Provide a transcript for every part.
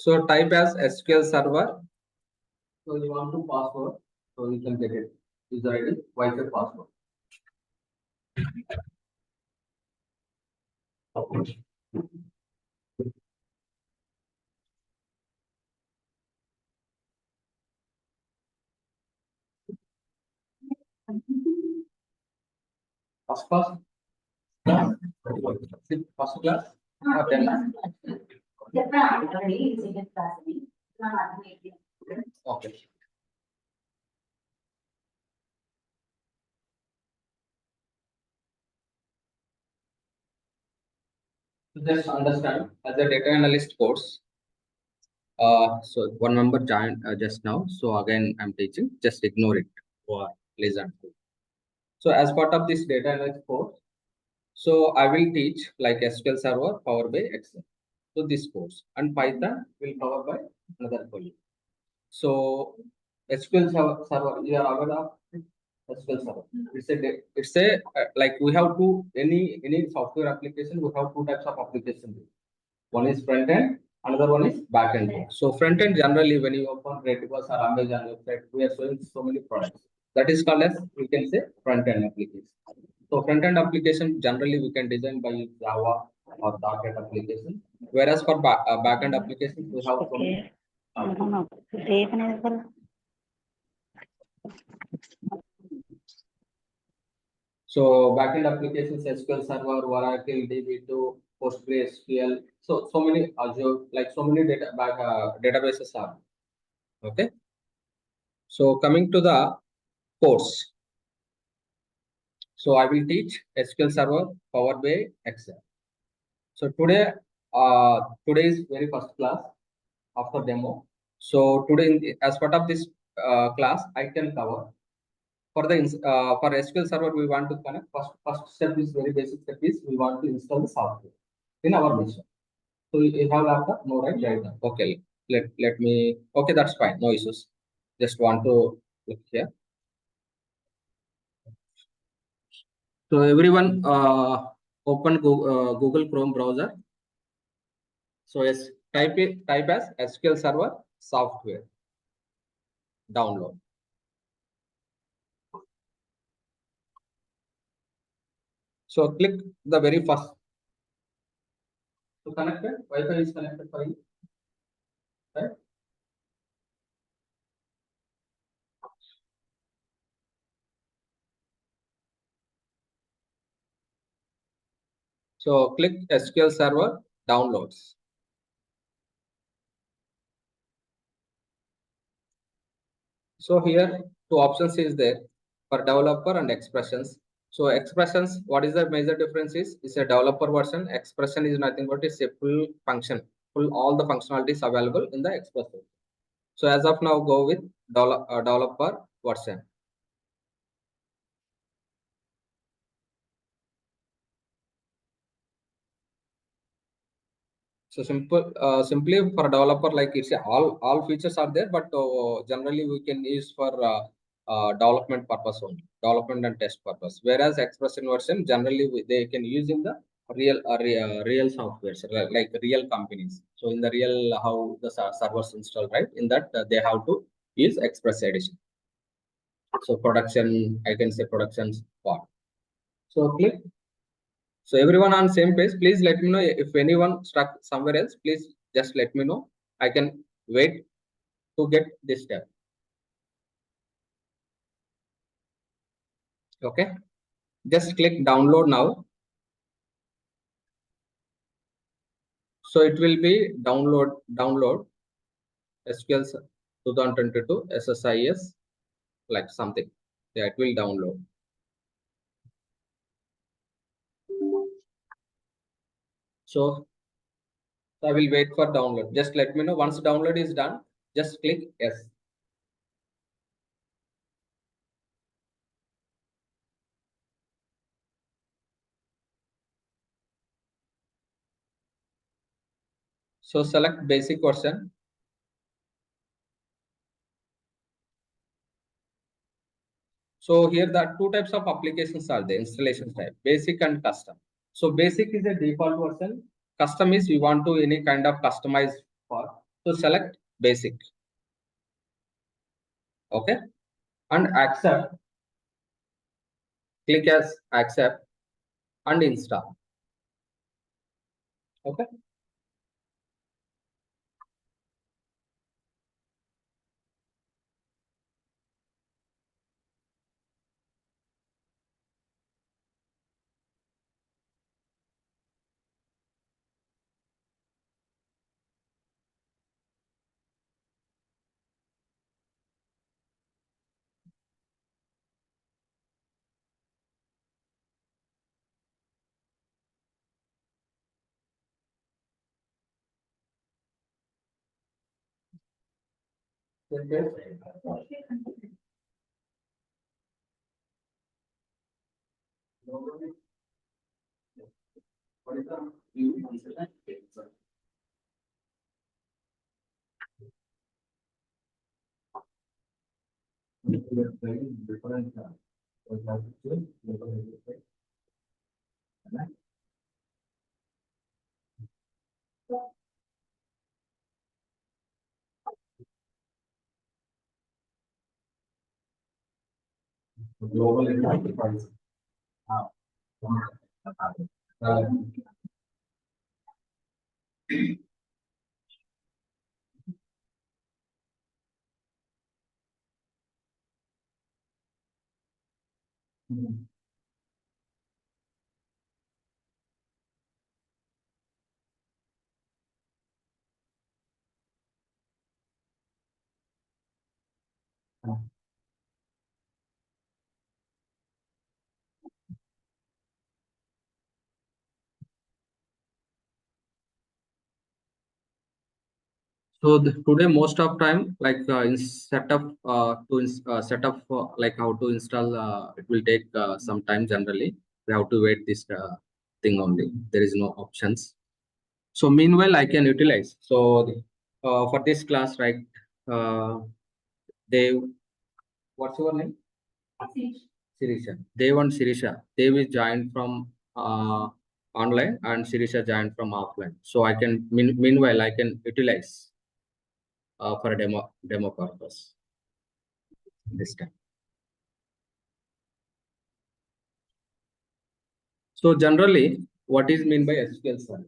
So type as SQL Server. So you want to password, so you can get it. User ID, Wi-Fi password. First class? First class? Or 10? Okay. Just understand as a data analyst course. So one member joined just now. So again, I'm teaching. Just ignore it or listen. So as part of this data analyst course, so I will teach like SQL Server, Power BI, Excel. So this course and Python will cover by another colleague. So SQL Server, you are aware of SQL Server. It's a like we have two any software application. We have two types of application. One is front end, another one is back end. So front end generally when you open Redbus or Amazon website, we are showing so many products. That is called as we can say front end application. So front end application generally we can design by Java or .NET application. Whereas for back end applications we have so many. So backend applications, SQL Server, Oracle, DB2, PostgreSQL. So many Azure, like so many databases are. Okay. So coming to the course. So I will teach SQL Server, Power BI, Excel. So today is very first class after demo. So today, as part of this class, I can cover. For SQL Server, we want to connect. First step is very basic step is we want to install the software in our machine. So you have laptop, no right? Right now. Okay, let me. Okay, that's fine. No issues. Just want to look here. So everyone, open Google Chrome browser. So yes, type as SQL Server software. Download. So click the very first. So connected. Wi-Fi is connected for you. Right? So click SQL Server downloads. So here two options is there for developer and expressions. So expressions, what is the major difference is? It's a developer version. Expression is nothing but it's a full function, full all the functionalities available in the expression. So as of now, go with developer version. So simply for a developer, like it's all features are there, but generally we can use for development purpose only, development and test purpose. Whereas expression version generally they can use in the real software, so like real companies. So in the real how the servers installed, right? In that they have to use Express edition. So production, I can say productions part. So click. So everyone on same page, please let me know if anyone stuck somewhere else, please just let me know. I can wait to get this step. Okay. Just click download now. So it will be download SQL 2022 SSIS like something. Yeah, it will download. So I will wait for download. Just let me know once download is done. Just click yes. So select basic version. So here the two types of applications are the installation type, basic and custom. So basic is a default version. Custom is we want to any kind of customize for. So select basic, okay, and accept. Click as accept and install. Okay. Global enterprise. So today, most of time, like in setup setup like how to install, it will take some time. Generally, we have to wait this thing only. There is no options. So meanwhile, I can utilize. So for this class, right? They What's your name? Sirisha. Dev and Sirisha. Dev is joined from online and Sirisha joined from offline. So I can meanwhile I can utilize for a demo purpose this time. So generally, what is mean by SQL Server?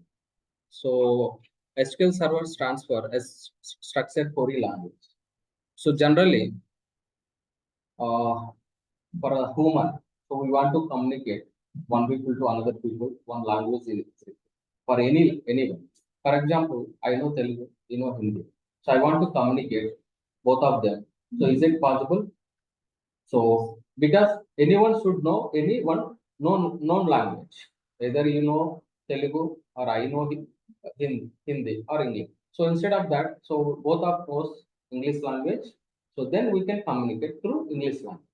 So SQL Server stands for as structured query language. So generally, uh, for a human, so we want to communicate one people to another people, one language in for anyone. For example, I know Telugu, you know Hindi. So I want to communicate both of them. So is it possible? So because anyone should know any one known language, either you know Telugu or I know Hindi or English. So instead of that, so both of knows English language. So then we can communicate through English language.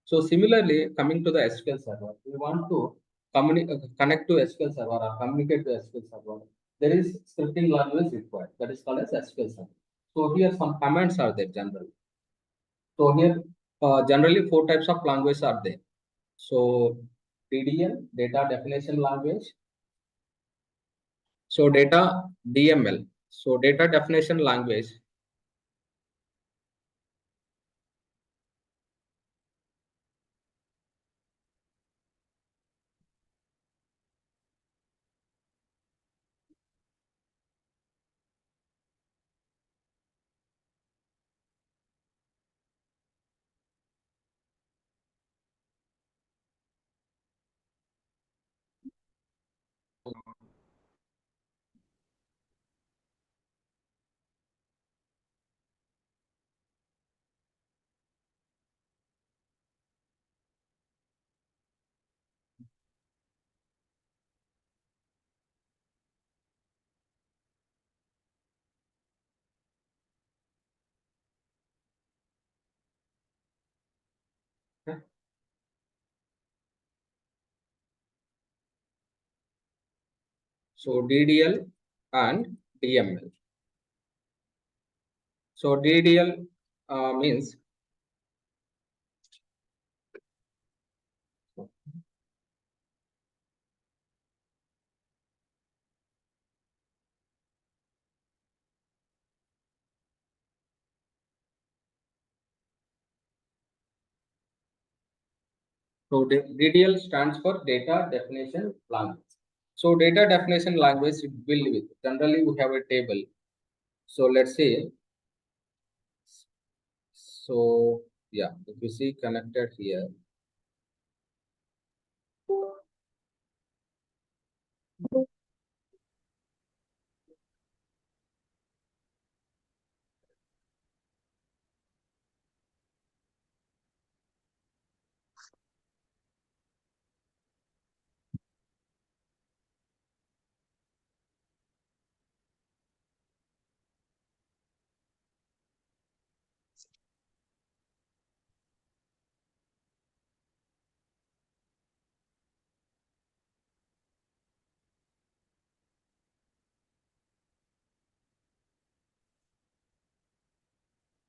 So similarly, coming to the SQL server, we want to connect to SQL server or communicate to SQL server. There is scripting language required. That is called as SQL server. So here some commands are there generally. So here generally four types of languages are there. So DDL, data definition language. So data DML. So data definition language. So DDL and DML. So DDL means So DDL stands for data definition language. So data definition language is built with generally we have a table. So let's say so yeah, if you see connected here.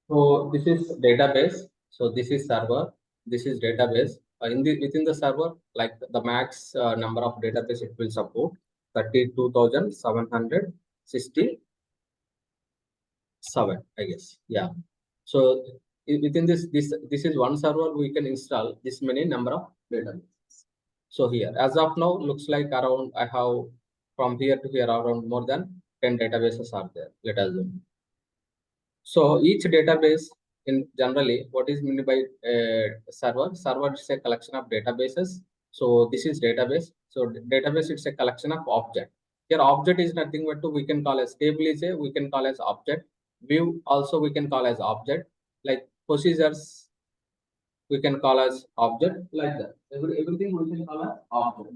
So this is database. So this is server. This is database. Within the server, like the max number of database it will support 32,767, I guess. Yeah. So within this is one server we can install this many number of databases. So here as of now looks like around I have from here to here around more than 10 databases are there. Let us assume. So each database in generally what is meant by server? Server is a collection of databases. So this is database. So database it's a collection of object. Here object is nothing but to we can call as table is a we can call as object. View also we can call as object. Like procedures we can call as object like that. Everything we can call as object.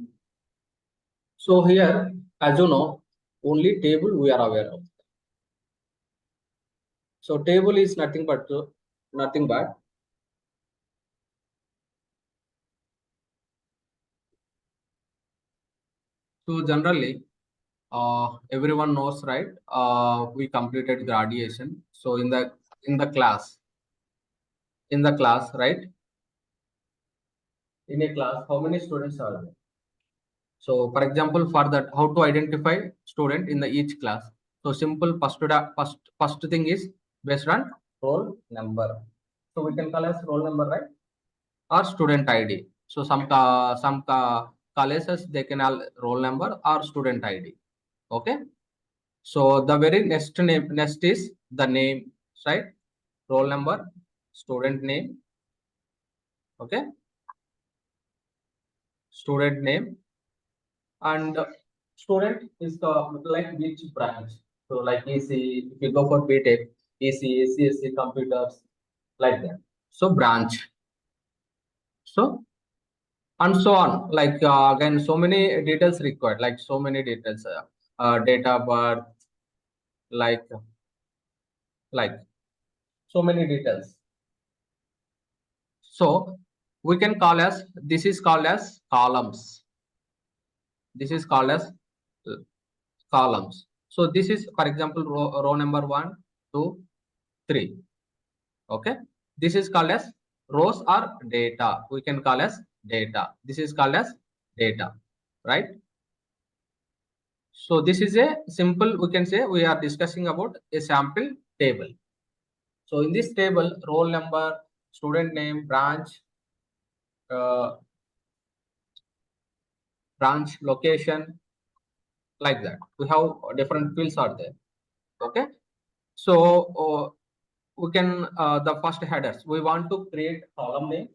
So here as you know only table we are aware of. So table is nothing but so generally, everyone knows, right? We completed graduation. So in the class, right? In a class, how many students are there? So, for example, for that, how to identify student in the each class? So simple. First thing is based on roll number. So we can call as roll number, right? Or student ID. So some colleges they can all roll number or student ID. Okay. So the very next is the name, right? Roll number, student name, okay, student name, and student is the like which branch. So like EC, if you go for BTech, EC, CSC, computers, like that. So branch. So and so on. Like again, so many details required. Like so many details, date of birth, like like so many details. So we can call as this is called as columns. This is called as columns. So this is for example row number 1, 2, 3. Okay. This is called as rows or data. We can call as data. This is called as data, right? So this is a simple, we can say we are discussing about a sample table. So in this table, roll number, student name, uh, branch, location, like that. We have different fields are there. Okay. So we can the first headers. We want to create column names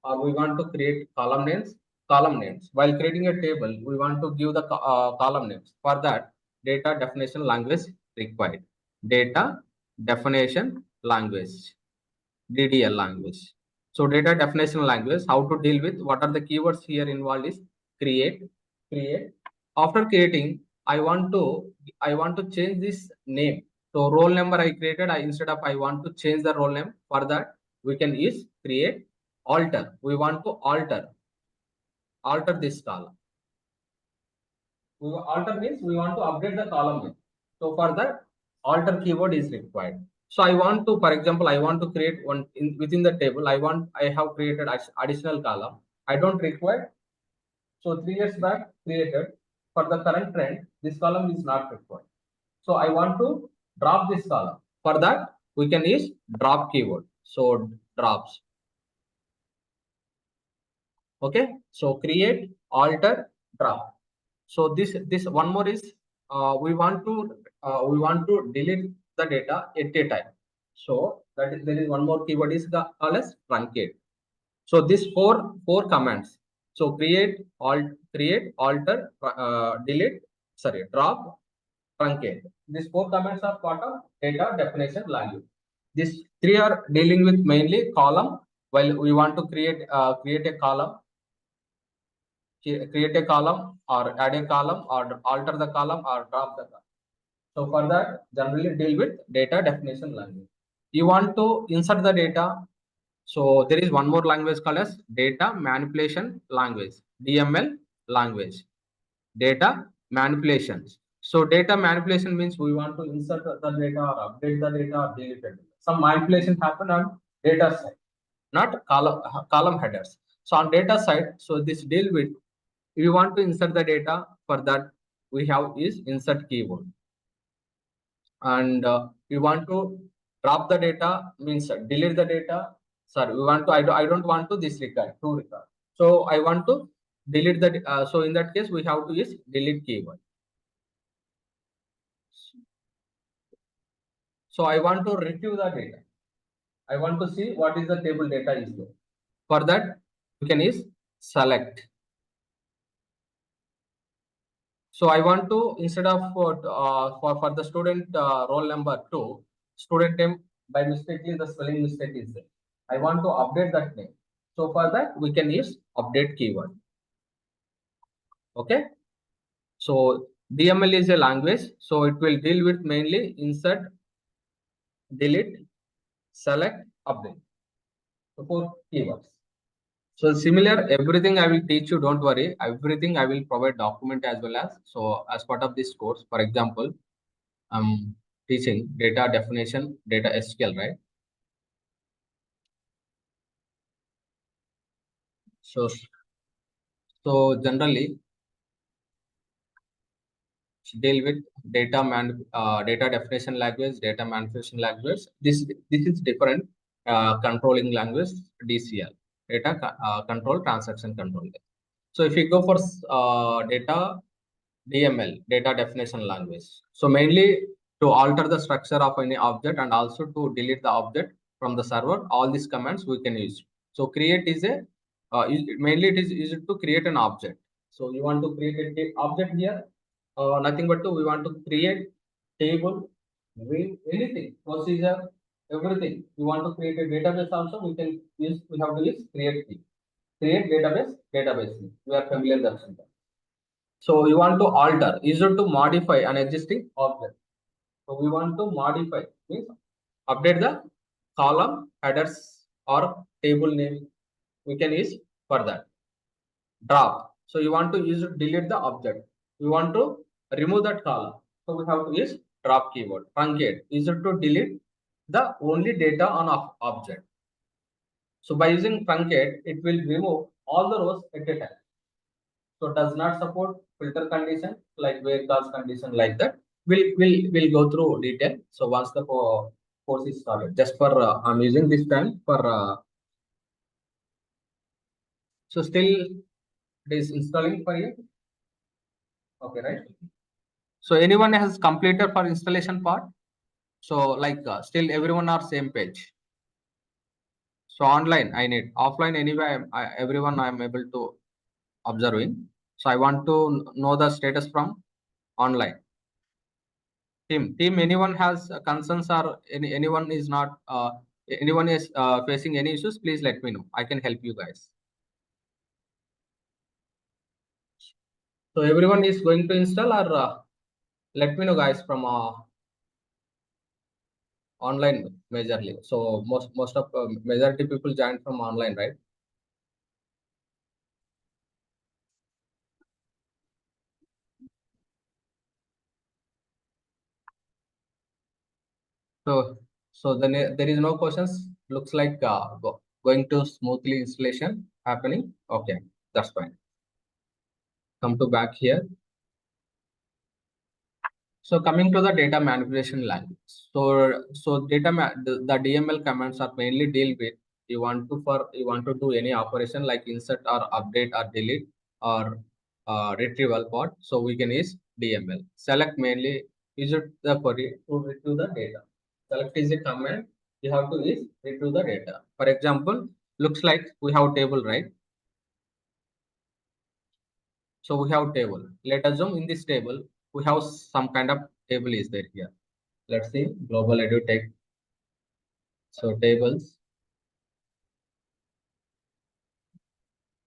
or we want to create column names. Column names. While creating a table, we want to give the column names. For that, data definition language required. Data definition language. DDL language. So data definition language, how to deal with what are the keywords here involved is create. After creating, I want to change this name. So roll number I created, instead of I want to change the roll name. For that, we can use create alter. We want to alter this column. Alter means we want to update the column name. So for that, alter keyword is required. So I want to, for example, I want to create one within the table. I have created additional column. I don't require. So 3 years back created. For the current trend, this column is not required. So I want to drop this column. For that, we can use drop keyword. So drops. Okay, so create, alter, drop. So this one more is we want to delete the data at a time. So that is there is one more keyword is the called as truncate. So these four commands. So create, alter, delete, sorry, drop, truncate. These four commands are part of data definition language. These three are dealing with mainly column. While we want to create a column, create a column or add a column or alter the column or drop the column. So for that, generally deal with data definition language. You want to insert the data. So there is one more language called as data manipulation language, DML language, data manipulations. So data manipulation means we want to insert the data or update the data or delete it. Some manipulation happen on data side, not column headers. So on data side, so this deal with, we want to insert the data. For that we have is insert keyword, and we want to drop the data means delete the data. Sorry, we want to I don't want to this record to record. So I want to delete the so in that case we have to use delete keyword. So I want to retrieve the data. I want to see what is the table data is there. For that, you can use select. So I want to, instead of for the student roll number 2, student name by mistakenly the spelling mistake is there. I want to update that name. So for that we can use update keyword. Okay. So DML is a language. So it will deal with mainly insert, delete, select, update. So 4 keywords. So similar, everything I will teach you, don't worry. Everything I will provide document as well as. So as part of this course, for example, I'm teaching data definition, data SQL, right? So, so generally deal with data definition language, data manipulation language. This is different controlling language, DCL, control transaction control. So if you go for data DML, data definition language. So mainly to alter the structure of any object and also to delete the object from the server, all these commands we can use. So create is a mainly it is used to create an object. So you want to create an object here, nothing but to we want to create table, view, anything, procedure, everything. We want to create a database also. We have to use create key. Create database. We are familiar with that. So you want to alter, is it to modify an existing object. So we want to modify, means update the column headers or table name. We can use for that. Drop. So you want to use it, delete the object. We want to remove that column. So we have to use drop keyword. Truncate. Is it to delete the only data on object. So by using truncate, it will remove all the rows at a time. So does not support filter condition like where clause condition like that. We'll go through detail. So once the course is started, just for I'm using this time for so still it is installing for you. Okay, right? So anyone has completed for installation part. So like still everyone are same page. So online I need, offline anyway everyone I am able to observing. So I want to know the status from online. Team, anyone has concerns or anyone is not, anyone is facing any issues, please let me know. I can help you guys. So everyone is going to install or let me know guys from online majorly. So most of majority people join from online, right? So there is no questions. Looks like going to smoothly installation happening. Okay, that's fine. Come to back here. So coming to the data manipulation language. So the DML commands are mainly deal with you want to do any operation like insert or update or delete or retrieval part, so we can use DML. Select mainly use it the query to retrieve the data. Select is a command you have to use retrieve the data. For example, looks like we have table, right? So we have table. Let us assume in this table we have some kind of table is there here. Let's see global edutech. So tables.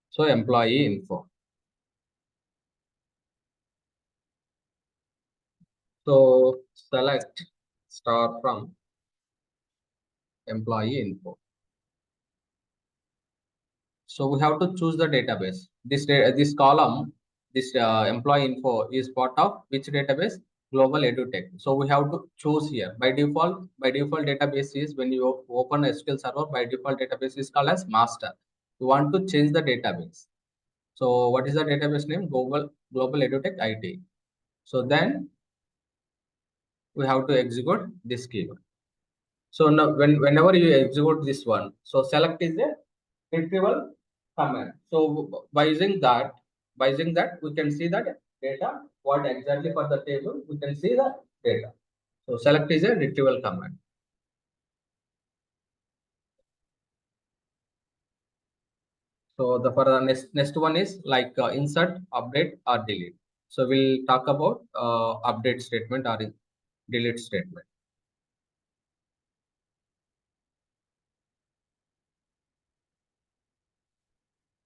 So employee info. So select star from employee info. So we have to choose the database. This column, this employee info is part of which database? Global edutech. So we have to choose here. By default database is when you open SQL server. By default database is called as master. You want to change the database. So what is the database name? Global edutech IT. So then we have to execute this keyword. So now whenever you execute this one, so select is a retrieval command. So by using that, we can see that data, what exactly for the table, we can see the data. So select is a retrieval command. So the for the next one is like insert, update, or delete. So we'll talk about update statement or delete statement.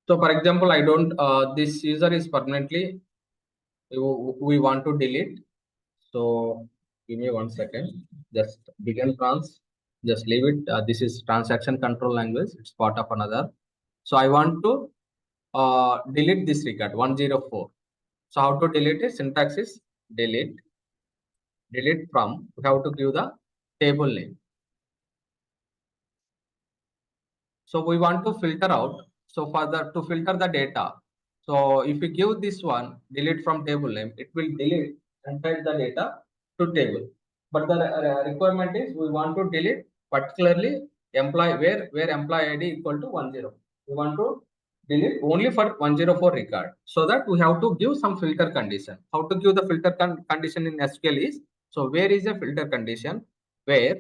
So for example, I don't this user is permanently we want to delete. So give me 1 second. Just begin trans. Just leave it. This is transaction control language. It's part of another. So I want to delete this record 104. So how to delete it? Syntax is delete. Delete from. We have to give the table name. So we want to filter out. So for the to filter the data. So if we give this one delete from table name, it will delete entire the data to table. But the requirement is we want to delete particularly employee where employee ID equal to 10. We want to delete only for 104 record. So that we have to give some filter condition. How to give the filter condition in SQL is, so where is a filter condition? Where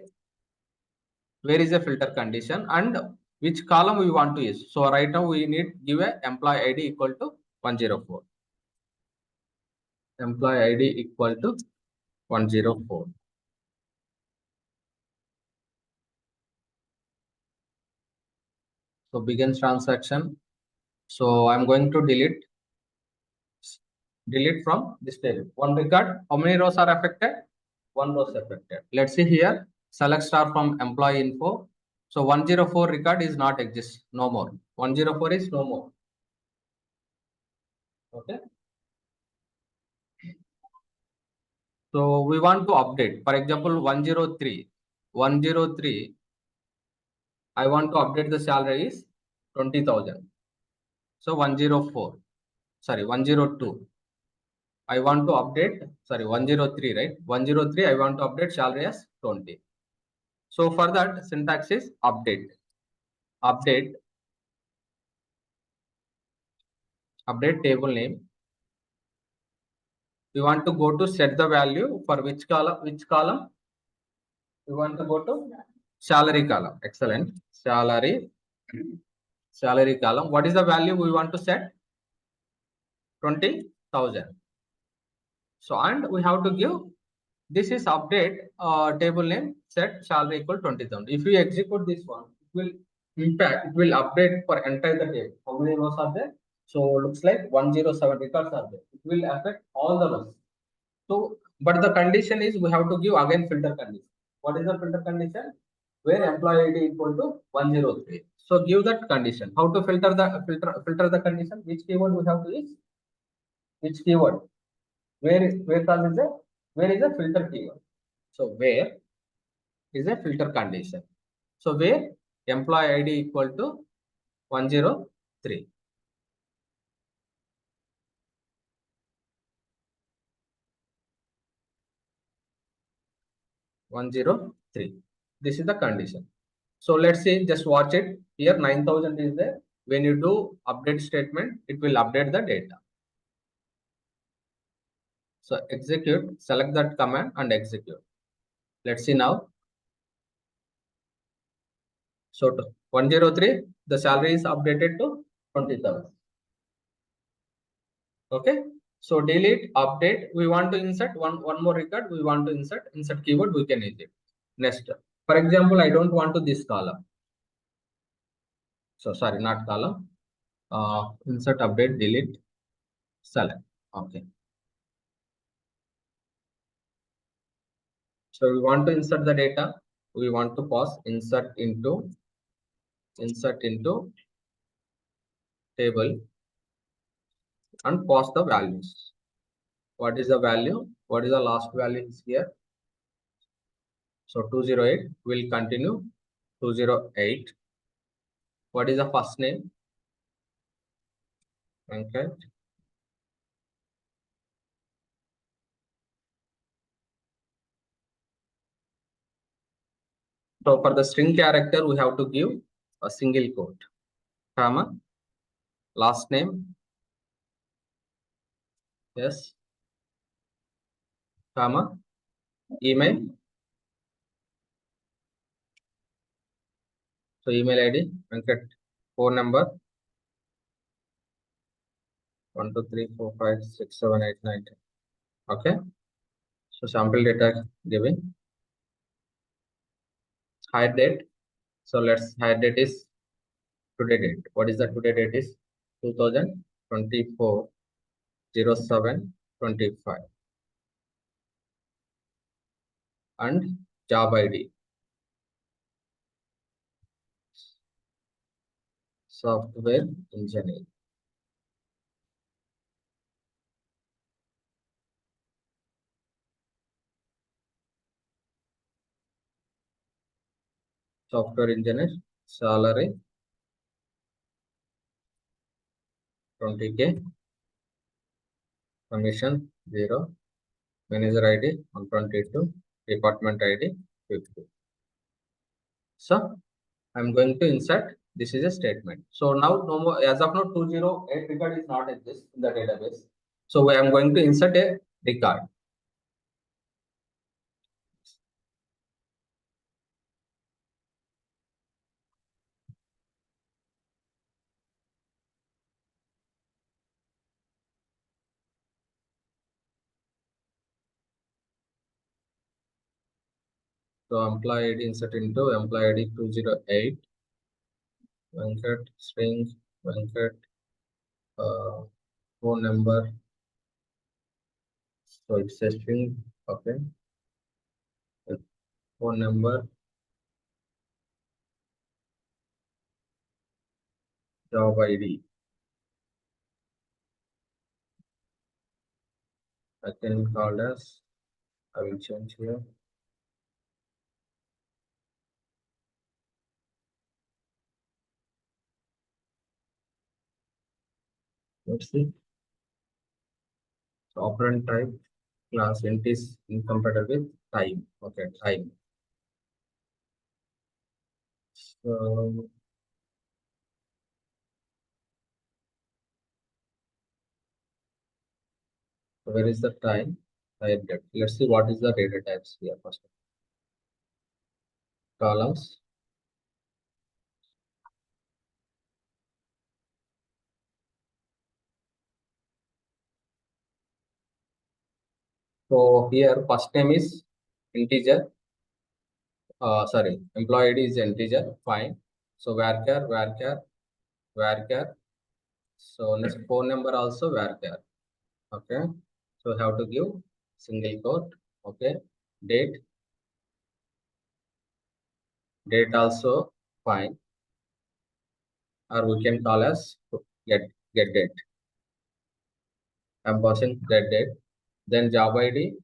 is a filter condition and which column we want to use. So right now we need give a employee ID equal to 104. Employee ID equal to 104. So begins transaction. So I'm going to delete from this table. One record. How many rows are affected? One row is affected. Let's see here. Select star from employee info. So 104 record is not exist. No more. 104 is no more. Okay. So we want to update. For example, 103. 103. I want to update the salary is 20,000. So 104. Sorry, 102. I want to update. Sorry, 103, right? 103. I want to update salary as 20. So for that, syntax is update. Update. Update table name. We want to go to set the value for which column? Which column? We want to go to salary column. Excellent. Salary column. What is the value we want to set? 20,000. So and we have to give this is update table name set salary equal 20,000. If we execute this one, it will update for entire the table. How many rows are there? So looks like 107 records are there. It will affect all the rows. So but the condition is we have to give again filter condition. What is the filter condition? Where employee ID equal to 103. So give that condition. How to filter the condition? Which keyword we have to use? Which keyword? Where is a filter keyword? So where is a filter condition? So where employee ID equal to 103. 103. This is the condition. So let's see, just watch it. Here 9,000 is there. When you do update statement, it will update the data. So execute, select that command and execute. Let's see now. So 103, the salary is updated to 20,000. Okay. So delete, update. We want to insert one more record. We want to insert keyword. We can use it. Next, for example, I don't want to this column. So sorry, not column. Insert, update, delete, select. Okay. So we want to insert the data. We want to pass insert into table and pass the values. What is the value? What is the last value is here? So 208 will continue 208. What is the first name? Okay. So for the string character, we have to give a single quote, comma, last name, yes, comma, email. So email ID, Venkat, phone number, 1, 2, 3, 4, 5, 6, 7, 8, 9, 10. Okay. So sample data giving. Hire date. So let's hire date is today date. What is the today date is 2024 07 25 and job ID software engineer. Software engineer salary 20K, commission 0, manager ID 122, department ID 50. So I'm going to insert. This is a statement. So now no more, as of now 208 record is not exist in the database. So I am going to insert a record. So employee ID insert into employee ID 208, Venkat string, Venkat phone number. So it's a string, okay. Phone number, job ID. I can call as, I will change here. Let's see. So operand type class int is incompatible with time. Okay, time. So where is the time? Type date. Let's see what is the data types here first. Columns. So here first name is integer. Sorry, employee ID is integer. Fine. So varchar. So next phone number also varchar. Okay. So have to give single quote. Okay. Date. Date also fine. Or we can call as get date. I'm passing get date. Then job ID,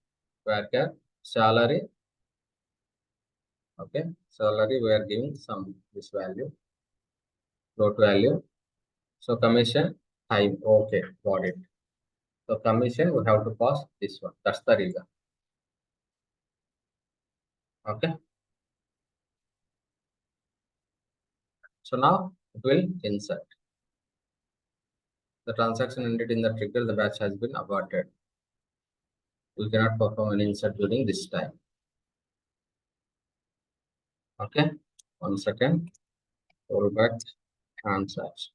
varchar, salary. Okay. Salary we are giving some this value. Float value. So commission time. Okay, got it. So commission we have to pass this one. That's the reason. Okay. So now it will insert. The transaction ended in the trigger. The batch has been aborted. We cannot perform an insert during this time. Okay, 1 second. Roll back transaction.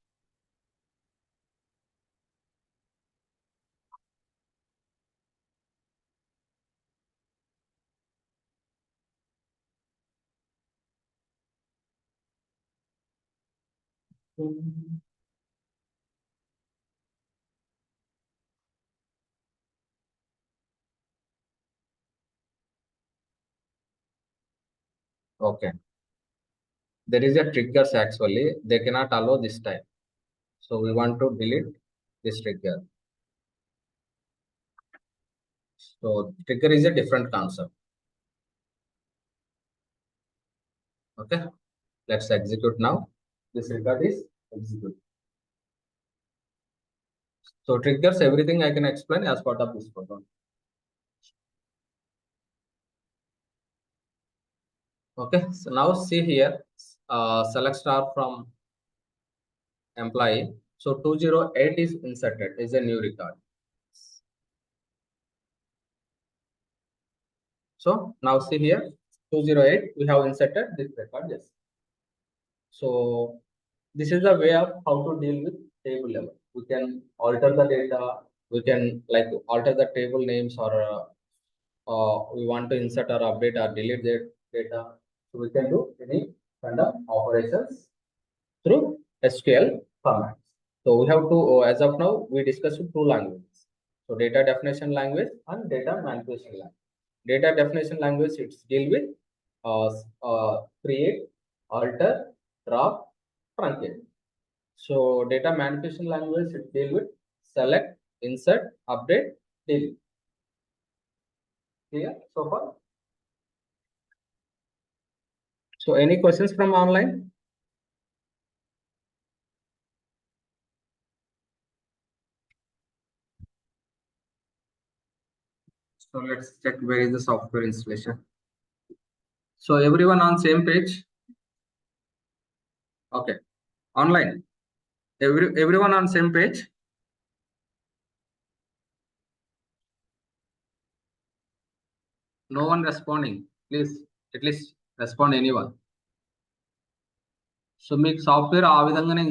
Okay, there is a triggers actually. They cannot allow this time. So we want to delete this trigger. So trigger is a different concept. Okay, let's execute now. This record is execute. So triggers, everything I can explain as part of this program. Okay, so now see here, select star from employee. So 208 is inserted, is a new record. So now see here, 208, we have inserted this record, yes. So this is the way of how to deal with table level. We can alter the data, we can like alter the table names, or we want to insert or update or delete the data. So we can do any kind of operations through SQL formats. So we have to, as of now, we discussed two languages. So data definition language and data manipulation language. Data definition language, it's deal with create, alter, drop, truncate. So data manipulation language, it deal with select, insert, update, delete. Clear so far? So any questions from online? So let's check where is the software installation. So everyone on same page? Okay. Online. Everyone on same page? No one responding. Please at least respond anyone. So మీకు software ఆ విధంగానే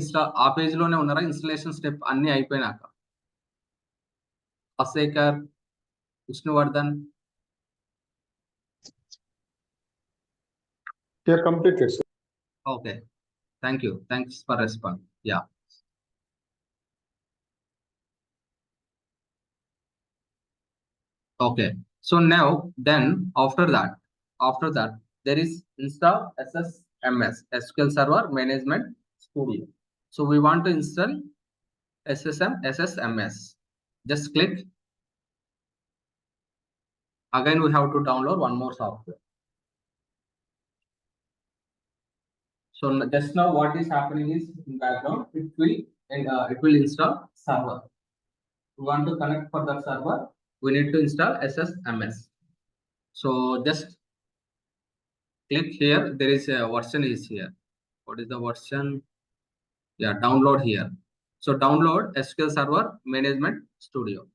ఆ page లోనే ఉన్నారా? Installation step అన్ని అయిపోయినాక అశేఖర్, Vishnuvardhan. Completed, sir. Okay, thank you, thanks for respond. Yeah, okay. So now then after that there is install SSMS, SQL Server Management Studio. So we want to install SSMS. Just click. Again we have to download one more software. So just now what is happening is in background it will install server. We want to connect for that server. We need to install SSMS. So just click here. There is a version is here. What is the version? Yeah, download here. So download SQL Server Management Studio.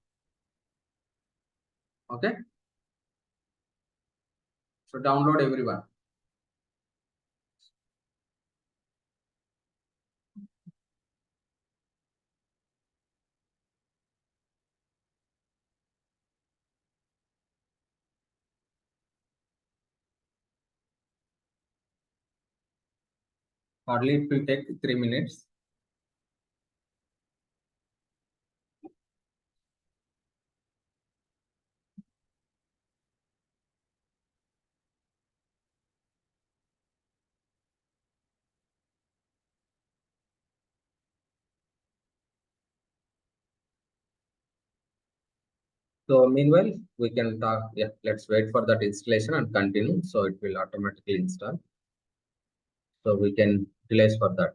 Okay. So download everyone. Hardly it will take 3 minutes. So meanwhile, we can talk. Yeah, let's wait for that installation and continue. So it will automatically install. So we can utilize for that.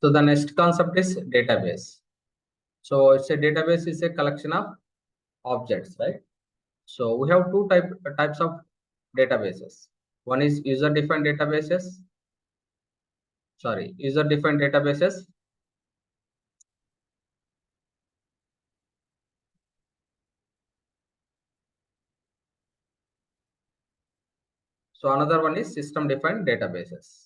So the next concept is database. So it's a database is a collection of objects, right? So we have types of databases. One is user defined databases. Sorry, user defined databases. So another one is system defined databases.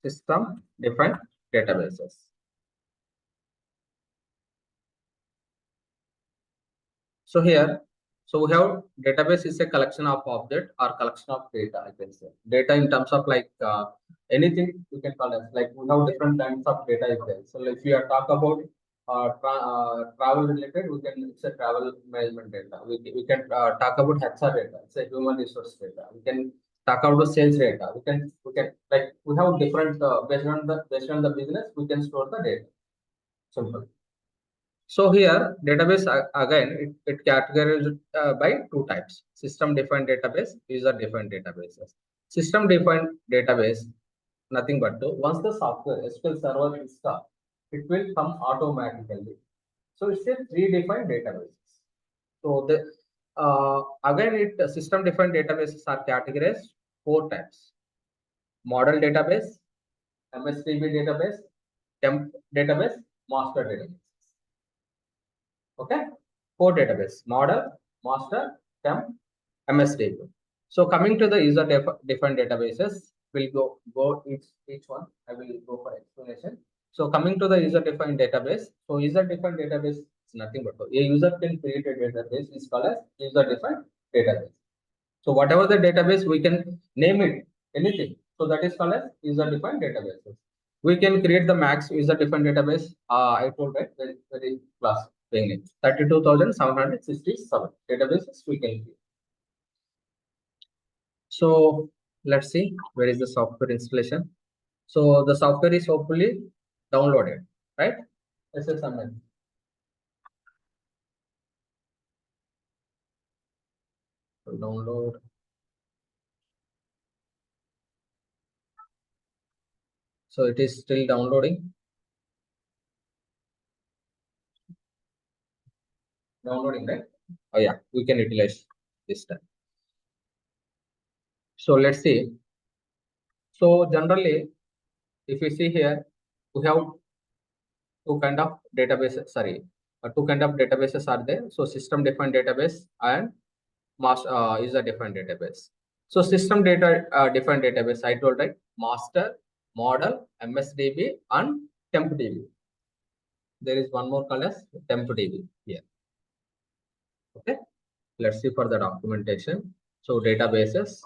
System defined databases. So here, so we have database is a collection of object or collection of data, I can say. Data in terms of like anything you can call it. Like we have different kinds of data is there. So if you are talk about travel related, we can it's a travel management data. We can talk about HR data. It's a human resource data. We can talk about sales data. We can like we have different based on the business. We can store the data. Simple. So here database again it categorized by two types: system defined database, user defined databases. System defined database nothing but once the software SQL server is installed, it will come automatically. So it's a predefined databases. So the again it system defined databases are categorized four types: model database, MSDB database, temp database, master database. Okay, four database: model, master, temp, MSDB. So coming to the user defined databases, we'll go each one. I will go for explanation. So coming to the user defined database, so user defined database is nothing but a user can create a database is called as user defined database. So whatever the database, we can name it anything. So that is called as user-defined databases. We can create the max user-defined database. I told that very class beginning 32,767 databases we can create. So let's see where is the software installation. So the software is hopefully downloaded, right? SSML. So download. So it is still downloading. Downloading, right? Oh yeah, we can utilize this time. So let's see. So generally, if you see here, we have two kind of databases. Sorry, two kind of databases are there. So system defined database and master is a different database. So system data defined database. I told right, master, model, MSDB, and tempdb. There is one more called as tempdb here. Okay, let's see for the documentation. So databases.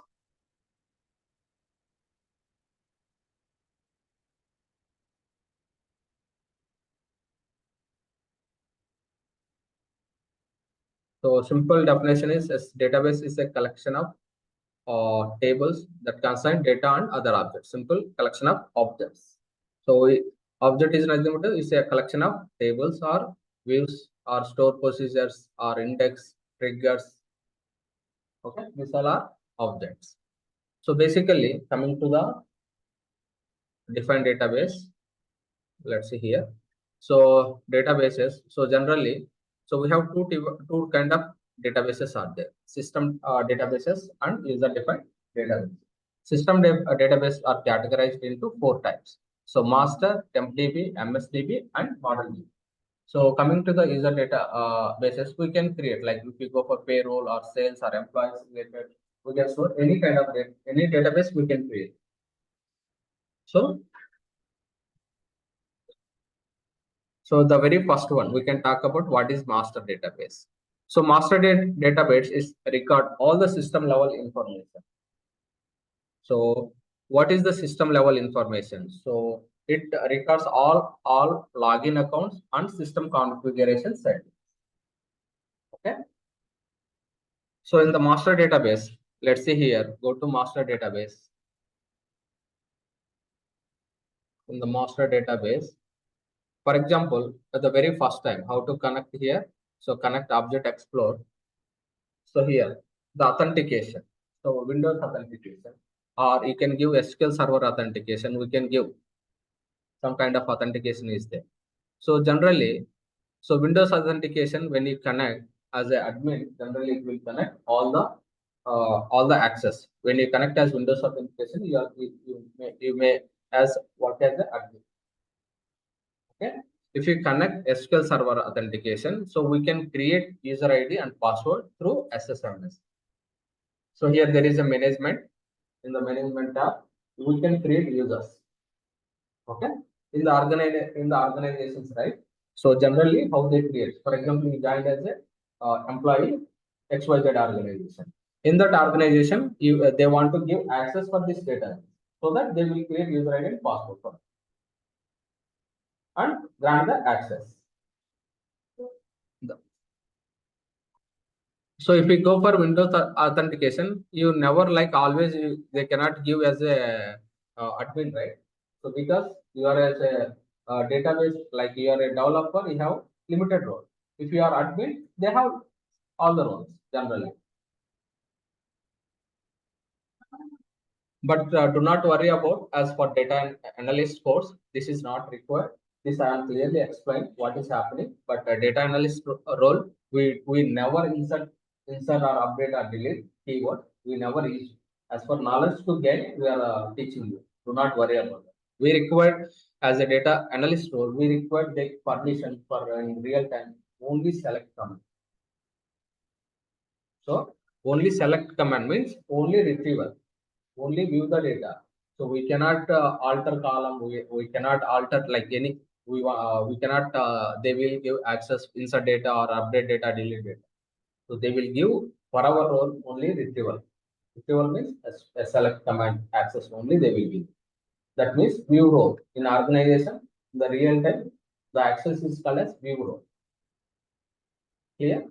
So simple definition is database is a collection of tables that concern data and other objects. Simple collection of objects. So object is nothing but is a collection of tables or views or store procedures or index triggers. Okay, these all are objects. So basically coming to the defined database, let's see here. So databases, so generally, so we have two kind of databases are there: system databases and user defined database. Database are categorized into four types: so master, tempdb, msdb, and model db. So coming to the user data bases, we can create, like if you go for payroll or sales or employees related, we can store any kind of any database we can create. So So the very first one, we can talk about what is master database. So master database is record all the system level information. So what is the system level information? So it records all login accounts and system configuration settings. Okay. So in the master database, let's see here, go to master database. In the master database, For example, at the very first time, how to connect here? So connect object explore. So here, the authentication. So Windows authentication, or you can give SQL Server authentication. We can give some kind of authentication is there. So generally, so Windows authentication, when you connect as an admin, generally it will connect all the access. When you connect as Windows authentication, you may as what as the admin. Okay. If you connect SQL Server authentication, so we can create user ID and password through SSMS. So here there is a management. In the management tab, we can create users. Okay. In the organizations, right? So generally, how they create. For example, you joined as a employee XYZ organization. In that organization, they want to give access for this data, so that they will create user ID and password for and grant the access. So if we go for Windows authentication, you never like always they cannot give as a admin, right? So because you are as a database, like you are a developer, you have limited role. If you are admin, they have all the roles generally. But do not worry about as for data analyst course, this is not required. This I am clearly explained what is happening. But data analyst role, we never insert or update or delete keyword. We never use. As for knowledge to gain, we are teaching you. Do not worry about that. We require as a data analyst role, we require the permission for in real time only select command. So only select command means only retrieval, only view the data. So we cannot alter column. We cannot alter like any. We cannot. They will give access insert data or update data, delete data. So they will give for our role only retrieval. Retrieval means a select command access only they will give. That means view role in organization. In the real time, the access is called as view role. Clear?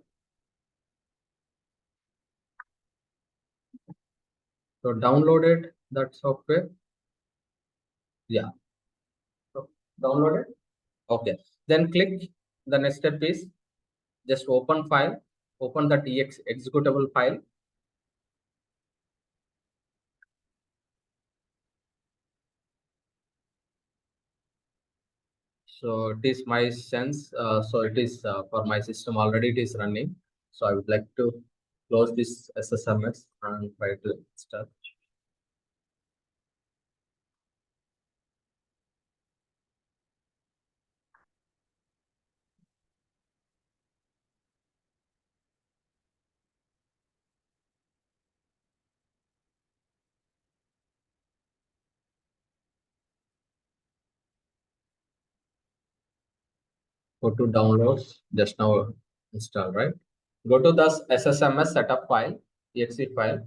So downloaded that software. Yeah. So downloaded. Okay. Then click the next step is just open file, open the tx executable file. So it is my sense. So it is for my system already it is running. So I would like to close this SSMS and try to start. Go to downloads, just now install, right? Go to the SSMS setup file, exe file,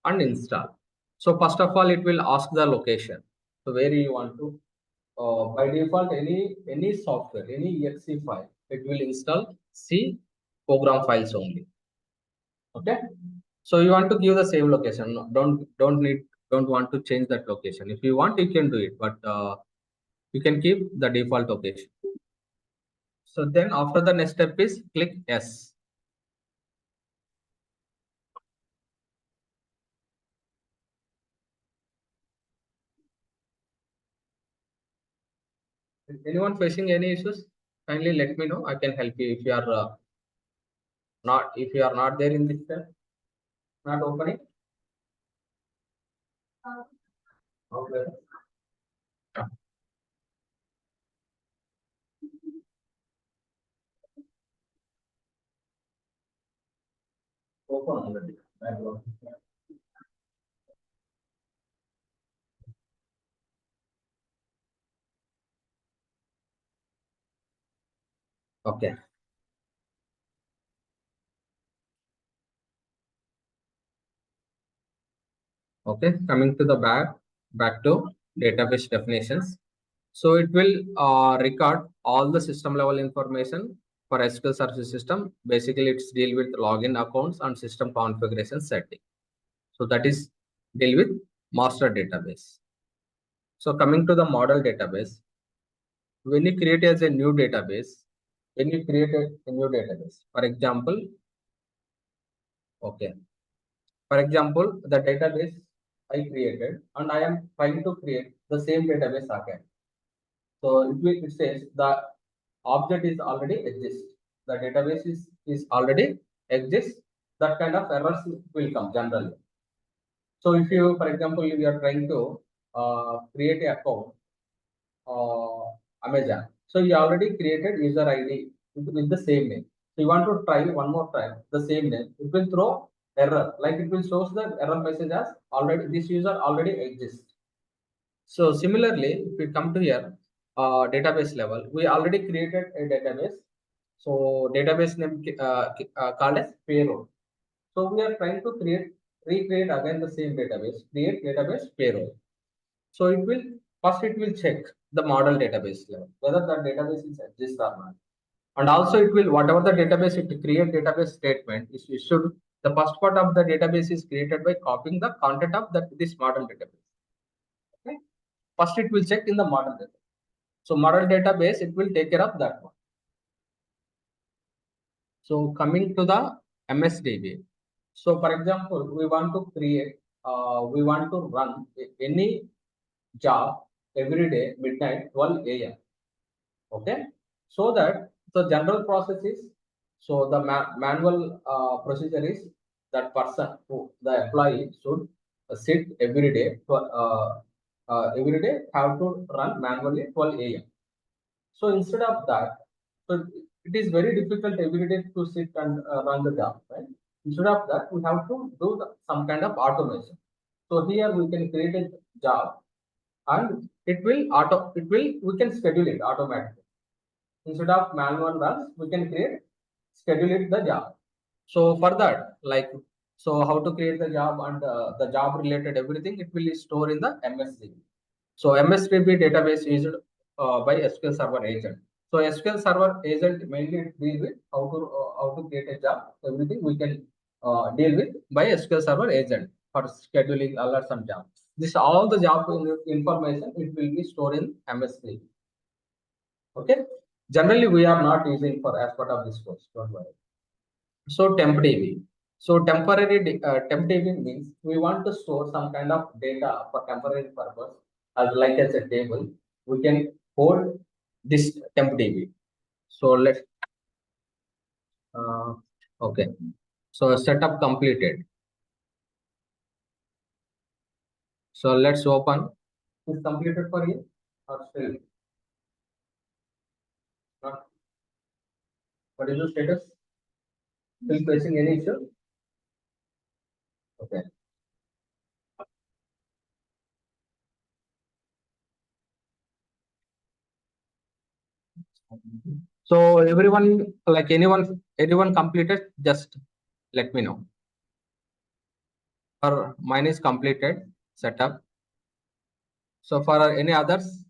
and install. So first of all, it will ask the location. So where you want to. By default, any software, any exe file, it will install C program files only. Okay. So you want to give the same location. No, don't want to change that location. If you want, you can do it, but you can keep the default location. So then after the next step is click yes. Anyone facing any issues? Kindly let me know. I can help you if you are not there in this step, not opening. Okay. Open already. Okay. Okay. Coming to the back to database definitions. So it will record all the system level information for SQL Server system. Basically, it's deal with login accounts and system configuration setting. So that is deal with master database. So coming to the model database. when you create as a new database, when you create a new database, for example, okay, for example, the database I created and I am trying to create the same database again. So it says the object is already exists. The database is already exists. That kind of errors will come generally. So if you, for example, if you are trying to create a account Amazon. So you already created user ID with the same name. So you want to try one more time the same name. It will throw error. Like it will show the error message as already this user already exists. So similarly, if we come to here, database level, we already created a database. So database name called as payroll. So we are trying to recreate again the same database, create database payroll. So it will check the model database level, whether that database is exist or not. And also it will, whatever the database, it create database statement is issued. The first part of the database is created by copying the content of this model database. Okay. First it will check in the model database. So model database, it will take care of that one. So coming to the MSDB. So for example, we want to run any job every day midnight 12 a.m. Okay, so that the general process is, so the manual procedure is that person who the employee should sit every day have to run manually 12 a.m. So instead of that, so it is very difficult every day to sit and run the job, right? Instead of that, we have to do some kind of automation. So here we can create a job and we can schedule it automatically. Instead of manual runs, we can schedule it the job. So for that, like, so how to create the job and the job related everything, it will store in the MSDB. So MSDB database is by SQL Server agent. So SQL Server agent mainly deal with how to create a job. Everything we can deal with by SQL Server agent for scheduling alerts and jobs. This all the job information, it will be stored in MSDB. Okay. Generally, we are not using for as part of this course. Don't worry. So temp DB. So temp DB means we want to store some kind of data for temporary purpose, as like as a table. We can hold this temp DB. So let's uh, okay. So setup completed. So let's open. Is completed for you or still not? What is the status? Still facing any issue? Okay. So everyone, like anyone completed, just let me know. Or mine is completed setup. So for any others,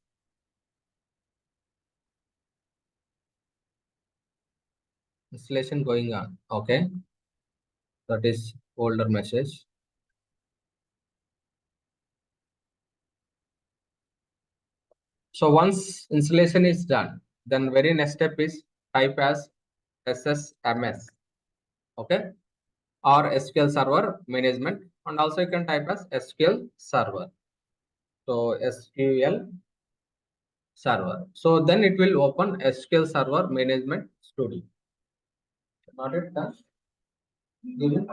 installation going on. Okay, that is older message. So once installation is done, then very next step is type as SSMS. Okay, or SQL Server Management, and also you can type as SQL Server. So SQL Server. So then it will open SQL Server Management Studio. Not it done. Give it.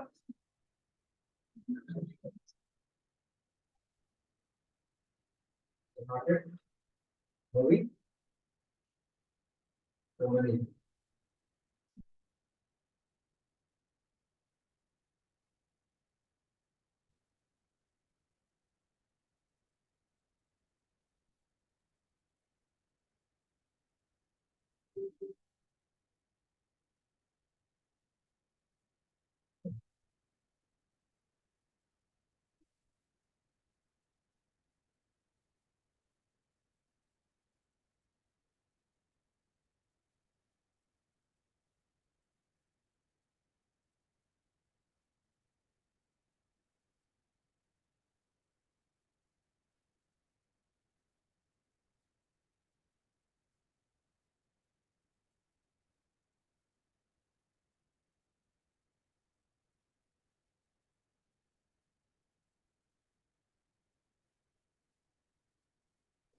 Not it. Movie. Movie.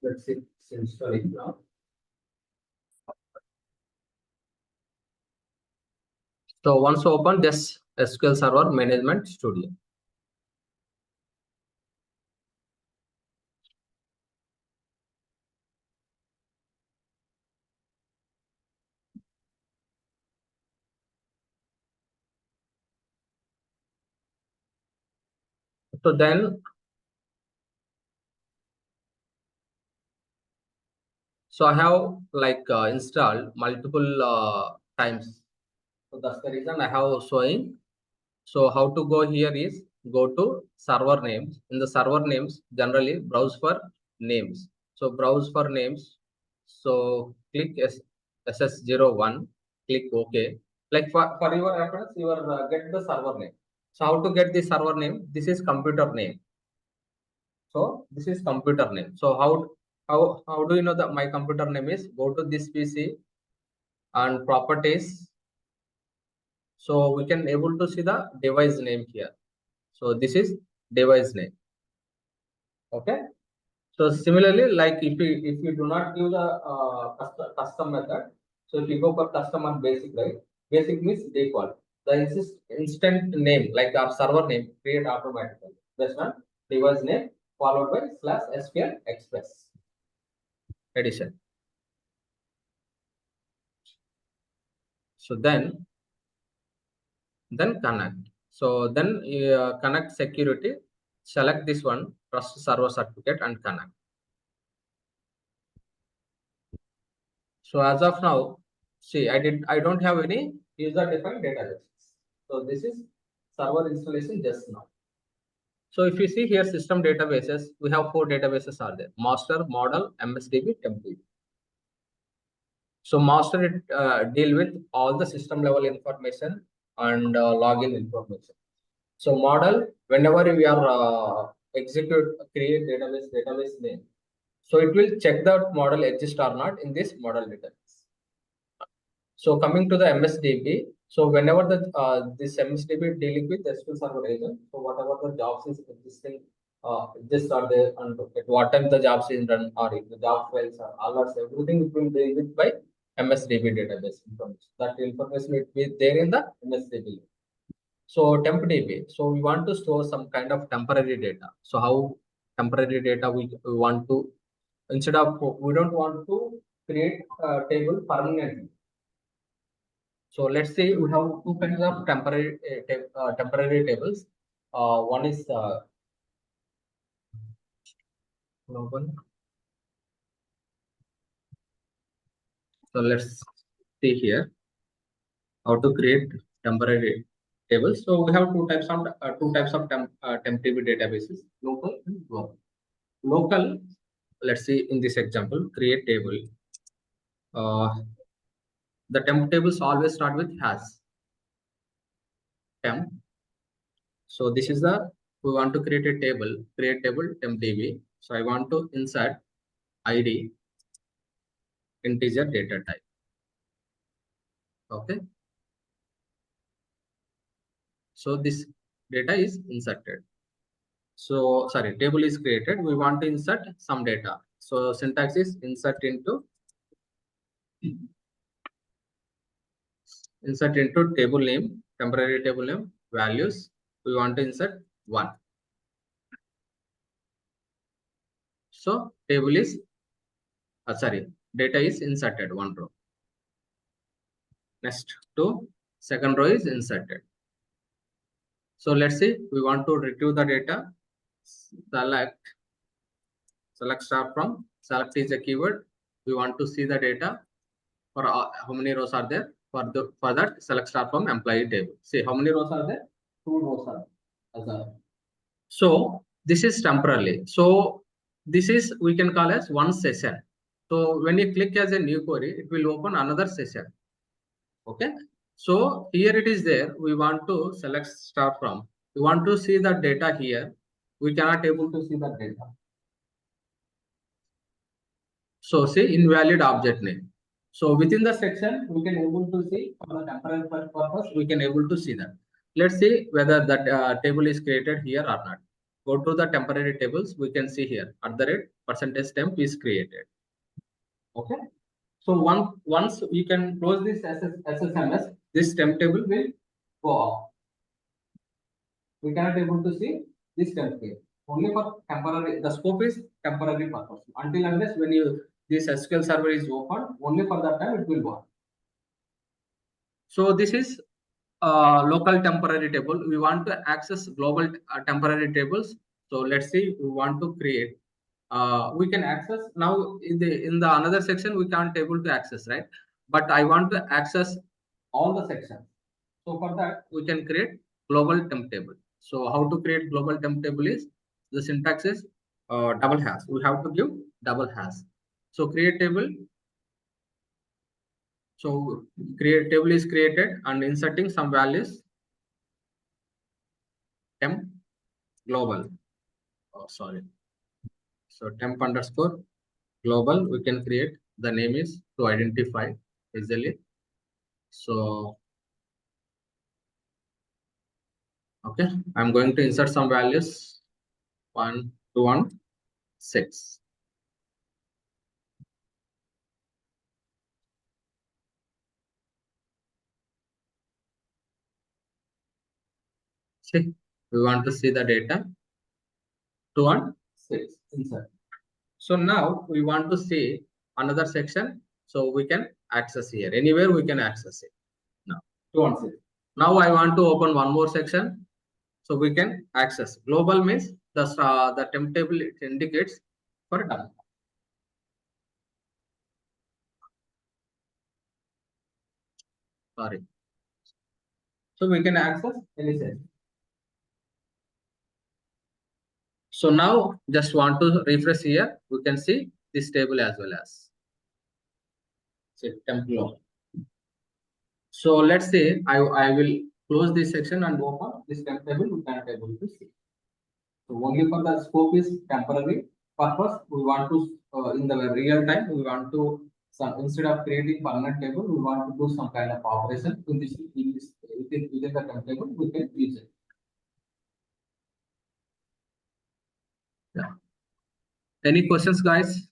Let's see, it's installing now. So once open this SQL Server Management Studio. So then, so I have like installed multiple times. So that's the reason I have showing. So how to go here is go to server names. In the server names, generally browse for names. So browse for names. So click SS01, click OK. Like for your reference, you are get the server name. So how to get the server name? This is computer name. So this is computer name. So how do you know that my computer name is? Go to this PC and properties. So we can able to see the device name here. So this is device name. Okay. So similarly, like if you do not give the custom method, so if you go for custom and basic, right? Basic means default. The instant name, like our server name, create automatically based on device name followed by /SQL Express edition. So then connect. So then connect security. Select this one, trust server certificate, and connect. So as of now, see, I don't have any user-defined database. So this is server installation just now. So if you see here system databases, we have 4 databases are there: master, model, MSDB, template. So master deal with all the system level information and login information. So model, whenever we are create database name, so it will check that model exists or not in this model database. So coming to the MSDB, so whenever the this MSDB dealing with SQL Server agent, so whatever the jobs is existing, exist are there, and at what time the jobs is run, or if the job files are alerts, everything it will deal with by MSDB database information. That information will be there in the MSDB. So temp DB, so we want to store some kind of temporary data. So how temporary data we want to, instead of, we don't want to create a table permanently. So let's say we have 2 kinds of temporary tables. One is global. So let's see here how to create temporary tables. So we have two types of temporary databases: local and global. Local. Let's see in this example, create table. The temp tables always start with has temp. So this is the, we want to create a table, create table temp DB. So I want to insert ID integer data type. Okay. So this data is inserted. So sorry, table is created. We want to insert some data. So syntax is insert into table name, temporary table name, values. We want to insert 1. So table is data is inserted 1 row. Next to second row is inserted. So let's see, we want to retrieve the data. Select star from, select is a keyword. We want to see the data for how many rows are there. For that, select star from employee table. See how many rows are there? 2 rows are there. So this is temporarily. So this is, we can call as one session. So when you click as a new query, it will open another session. Okay. So here it is there. We want to select star from. We want to see the data here. We cannot able to see the data. So say invalid object name. So within the section, we can able to see for the temporary purpose, we can able to see that. Let's see whether that table is created here or not. Go to the temporary tables. We can see here at the rate percentage temp is created. Okay. So once you can close this SSMS, this temp table will go off. We cannot able to see this temp table. Only for temporary, the scope is temporary purpose. Until unless when you this SQL server is open, only for that time it will work. So this is local temporary table. We want to access global temporary tables. So let's see, we want to create. We can access now in the another section we can't able to access, right? But I want to access all the sections. So for that we can create global temp table. So how to create global temp table is the syntax is double hash. We have to give double hash. So create table. So create table is created and inserting some values temp global. Oh, sorry. So temp underscore global. We can create the name is to identify easily. So okay, I'm going to insert some values 1 to 1 6. See, we want to see the data 2 1 6 insert. So now we want to see another section, so we can access here anywhere we can access it. Now 2 1 6. Now I want to open one more section, so we can access. Global means the temp table it indicates for done. Sorry. So we can access any section. So now just want to refresh here. We can see this table as well as temp global. So let's say I will close this section and open this temp table. We can able to see. So only for the scope is temporary purpose. We want to in the real time we want to instead of creating permanent table, we want to do some kind of operation in this within the temp table. We can use it. Yeah. Any questions, guys?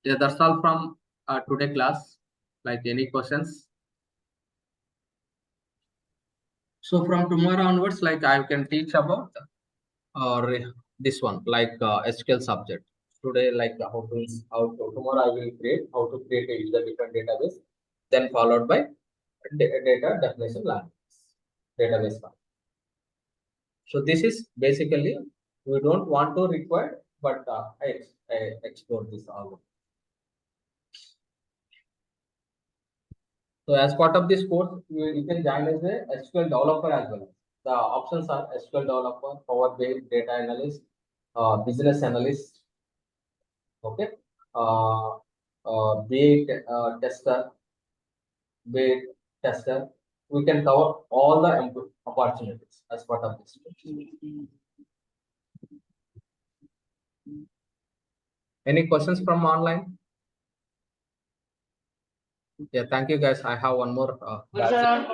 Yeah, that's all from today class. Like any questions? So from tomorrow onwards, like I can teach about or this one, like SQL subject. Today, like tomorrow I will create how to create a user different database, then followed by data definition language, database one. So this is basically we don't want to require, but I explore this all. So as part of this course, you can join as a SQL developer as well. The options are SQL developer, Power BI, data analyst, business analyst, okay, BA tester, BA tester. We can cover all the opportunities as part of this course. Any questions from online? Yeah, thank you guys. I have one more. Yeah.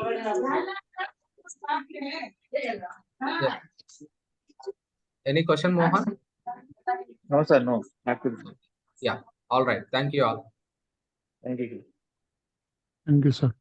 Any question, Mohan? No, sir, no. Happy. Yeah. All right. Thank you all. Thank you. Thank you, sir.